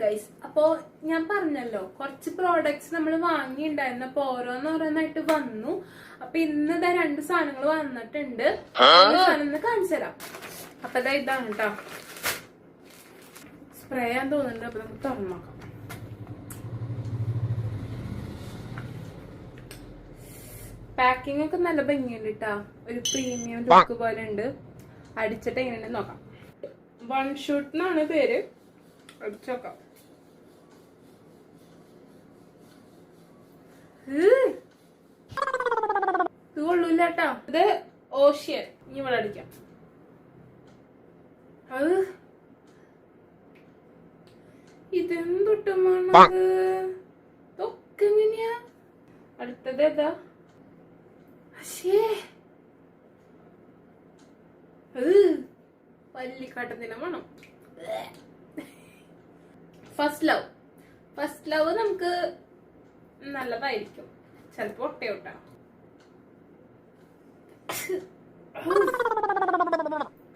Guys. അപ്പോ ഞാൻ പറഞ്ഞല്ലോ കുറച്ച് പ്രോഡക്ട്സ് നമ്മൾ വാങ്ങിയിട്ടുണ്ടായിരുന്നു. അപ്പൊ ഓരോന്നോരോന്നായിട്ട് വന്നു. അപ്പൊ ഇന്ന് ഇതാ 2 സാധനങ്ങൾ വന്നിട്ടുണ്ട്. സാധനം കാണിച്ചു തരാം. അപ്പൊ ഇതാണ് കേട്ടോ. സ്പ്രേ ചെയ്യാൻ തോന്നുന്നുണ്ട്. അപ്പൊ നമുക്ക് തുറന്നു നോക്കാം. പാക്കിംഗ് ഒക്കെ നല്ല ഭംഗിയുണ്ട് കേട്ടാ. ഒരു പ്രീമിയം ലുക്ക് പോലെ ഉണ്ട്. അടിച്ചിട്ട് എങ്ങനെയുണ്ടെന്ന് നോക്കാം. വൺ ഷൂട്ട് എന്നാണ് പേര്. അടിച്ചു നോക്കാം. ഇത് കൊള്ളൂല്ല കേട്ടാ. ഇത് ഓഷ്യൻ. ഇനി ഇവിടെ അടിക്കാം. അത് ഇതെന്തൊട്ടുമാണ് തൊക്കെ എങ്ങനെയാ. അടുത്തത് ഏതാ? പല്ലിക്കാട്ടത്തിന് വേണം. ഫസ്റ്റ് ലവ് നമുക്ക് നല്ലതായിരിക്കും. ചിലപ്പോ ഒട്ടയോട്ടാ.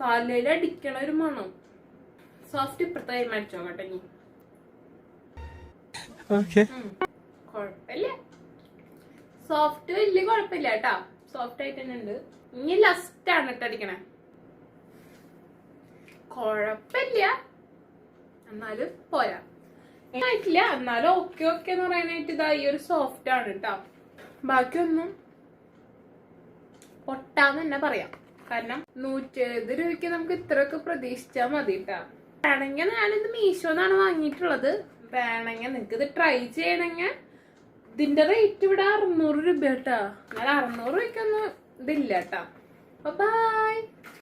തലയിൽ അടിക്കണ ഒരു മണം. സോഫ്റ്റ് ഇപ്പുറത്തെ അടിച്ചോ കേട്ടോ. ഇനി കൊഴപ്പില്ല. സോഫ്റ്റ് വലിയ കുഴപ്പമില്ല കേട്ടാ. സോഫ്റ്റ് ആയിട്ട് തന്നെ ഉണ്ട്. ഇനി ലസ്റ്റ് ആണ് കേട്ടോ അടിക്കണേ. കൊഴപ്പില്ല, എന്നാലും പോരാ ആയിട്ടില്ല. എന്നാലും ഓക്കെ ഓക്കെ എന്ന് പറയാനായിട്ട് ഇതാ ഈ ഒരു സോഫ്റ്റ് ആണ് കേട്ടോ. ബാക്കിയൊന്നും പൊട്ടാന്ന് തന്നെ പറയാം. കാരണം 170 രൂപയ്ക്ക് നമുക്ക് ഇത്രയൊക്കെ പ്രതീക്ഷിച്ചാൽ മതി കേട്ടാ. വേണമെങ്കിൽ ഞാനിത് മീഷോന്നാണ് വാങ്ങിയിട്ടുള്ളത്. വേണമെങ്കിൽ നിങ്ങക്ക് ഇത് ട്രൈ ചെയ്യണമെങ്കിൽ ഇതിന്റെ റേറ്റ് ഇവിടെ 600 രൂപ കേട്ടാ. എന്നാൽ 600 രൂപയ്ക്കൊന്നും ഇതില്ല കേട്ടാ. ബൈ.